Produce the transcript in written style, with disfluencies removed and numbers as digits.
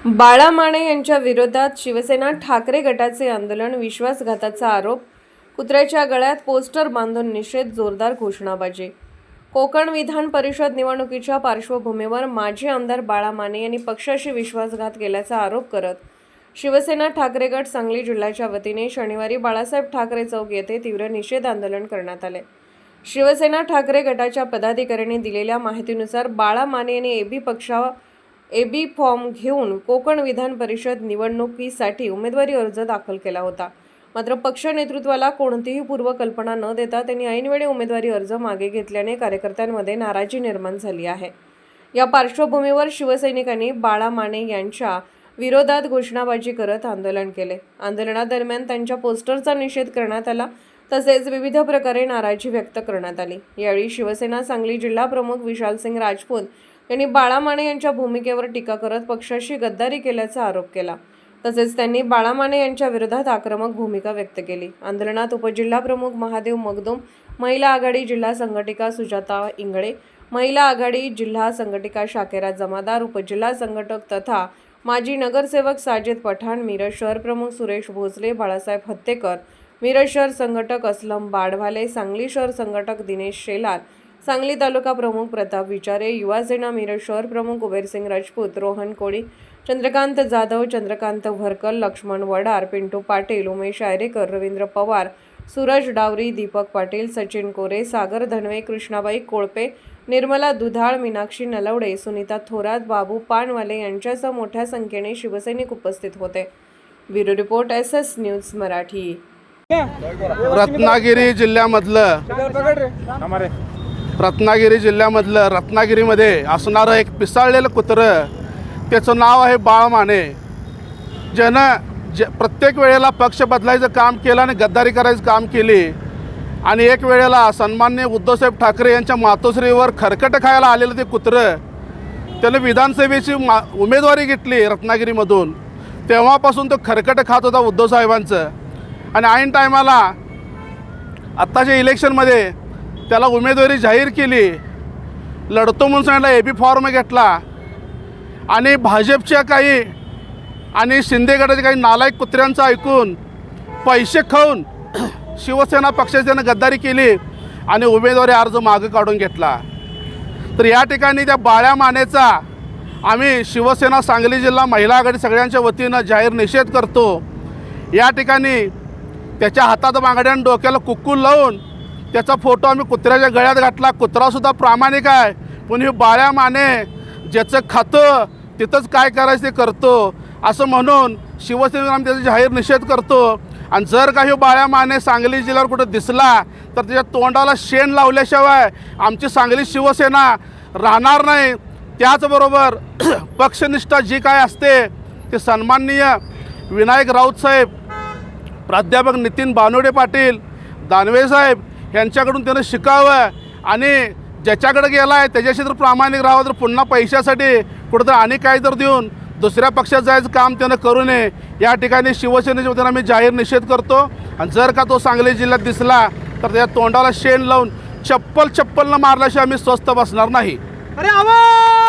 बाळा माने यांच्या विरोधात शिवसेना ठाकरे गटाचे आंदोलन, विश्वासघाताचा आरोप, कुत्र्याच्या गळ्यात पोस्टर बांधून निषेध, जोरदार घोषणाबाजी। कोकण विधान परिषद निवडणुकीच्या पार्श्वभूमीवर माजी आमदार बाळा माने यांनी पक्षाशी विश्वासघात केल्याचा आरोप करत शिवसेना ठाकरे गट सांगली जिल्ह्याच्या वतीने शनिवारी बाळासाहेब ठाकरे चौक येथे तीव्र निषेध आंदोलन करण्यात आले। शिवसेना ठाकरे गटाच्या पदाधिकाऱ्यांनी दिलेल्या माहितीनुसार बाळा माने यांनी एबी फॉर्म घेऊन कोकण विधान परिषद निवडणुकीसाठी उमेदवारी अर्ज दाखल केला होता। मात्र पक्ष नेतृत्वाला कोणतीही पूर्वकल्पना न देता त्यांनी ऐनवेळी उमेदवारी अर्ज मागे घेतल्याने कार्यकर्त्यांमध्ये नाराजी निर्माण झाली आहे। या पार्श्वभूमीवर शिवसैनिकांनी बाळा माने यांच्या विरोधात घोषणाबाजी करत आंदोलन केले। आंदोलनादरम्यान त्यांच्या पोस्टरचा निषेध करण्यात आला, तसेच विविध प्रकारे नाराजी व्यक्त करण्यात आली। यावेळी शिवसेना सांगली जिल्हा प्रमुख विशालसिंग राजपूत यांनी बाळा माने यांच्या भूमिकेवर टीका करत पक्षाशी गद्दारी केल्याचा आरोप केला। तसेच त्यांनी बाळा माने यांच्या विरोधात आक्रमक भूमिका व्यक्त केली। आंदोलनात उपजिल्हा प्रमुख महादेव मगदूम, महिला आघाडी जिल्हा संघटिका सुजाता इंगळे, महिला आघाडी जिल्हा संघटिका शाकेरा जमादार, उपजिल्हा संघटक तथा माजी नगरसेवक साजिद पठाण, मिरज शहर प्रमुख सुरेश भोसले, बाळासाहेब हत्तेकर, मिरज शहर संघटक असलम बाडवाले, सांगली शहर संघटक दिनेश शेलार, सांगली तालुका प्रमुख प्रताप विचारे, युवा सेना मिरज शहर प्रमुख उबेरसिंग राजपूत, रोहन कोळी, चंद्रकांत जाधव, चंद्रकांत भरकल, लक्ष्मण वडार, पिंटू पाटील, उमेश आयरेकर, रवींद्र पवार, सूरज डावरी, दीपक पाटील, सचिन कोरे, सागर धनवे, कृष्णाबाई कोळपे, निर्मला दुधाळ, मीनाक्षी नलवडे, सुनीता थोरात, बाबू पानवाले यांच्यासह मोठ्या संख्येने शिवसैनिक उपस्थित होते। Bureau report SS news Marathi. Ratnagiri रत्नागिरीमध्ये असणारं एक पिसाळलेलं कुत्रं, त्याचं नाव आहे बाळा माने। ज्यानं प्रत्येक वेळेला पक्ष बदलायचं काम केलं आणि गद्दारी करायचं काम केली आणि एक वेळेला सन्माननीय उद्धवसाहेब ठाकरे यांच्या मातोश्रीवर खरकट खायला आलेलं ते कुत्रं, त्यानं विधानसभेची उमेदवारी घेतली रत्नागिरीमधून। तेव्हापासून तो खरकट खात होता उद्धवसाहेबांचं आणि ऐन टायमाला आत्ताच्या इलेक्शनमध्ये त्याला उमेदवारी जाहीर केली, लढतो म्हणून सांगितलं, एबी फॉर्म घेतला आणि भाजपच्या काही आणि शिंदे गटाच्या काही नालायक कुत्र्यांचं ऐकून पैसे खाऊन शिवसेना पक्षाची त्यानं गद्दारी केली आणि उमेदवारी अर्ज मागं काढून घेतला। तर या ठिकाणी त्या बाळा मानेचा आम्ही शिवसेना सांगली जिल्हा महिला आघाडी सगळ्यांच्या वतीनं जाहीर निषेध करतो। या ठिकाणी त्याच्या हातात बांगड्यानं डोक्याला कुक्कूल लावून त्याचा फोटो आम्ही कुत्र्याच्या गळ्यात घातला। कुत्रासुद्धा प्रामाणिक आहे, पण हे बाळा माने ज्याचं खातं तिथंच काय करायचं ते करतो असं म्हणून शिवसेनेला आम्ही त्याचा जाहीर निषेध करतो। आणि जर काही बाळा माने सांगली जिल्ह्यावर कुठं दिसला तर त्याच्या तोंडाला शेण लावल्याशिवाय आमची सांगली शिवसेना राहणार नाही। त्याचबरोबर पक्षनिष्ठा जी काय असते ते सन्माननीय विनायक राऊत साहेब, प्राध्यापक नितीन बानोडे पाटील, दानवे साहेब यांच्याकडून त्यानं शिकावं आणि ज्याच्याकडे गेला आहे त्याच्याशी तर प्रामाणिक राहावं, तर पुन्हा पैशासाठी कुठंतरी आणि काही तर देऊन दुसऱ्या पक्षात जायचं काम त्यानं करू नये। या ठिकाणी शिवसेनेच्या वतीनं आम्ही जाहीर निषेध करतो आणि जर का तो सांगली जिल्ह्यात दिसला तर त्या तोंडाला शेण लावून चप्पलनं मारल्याशिवाय आम्ही स्वस्थ बसणार नाही। अरे आवाज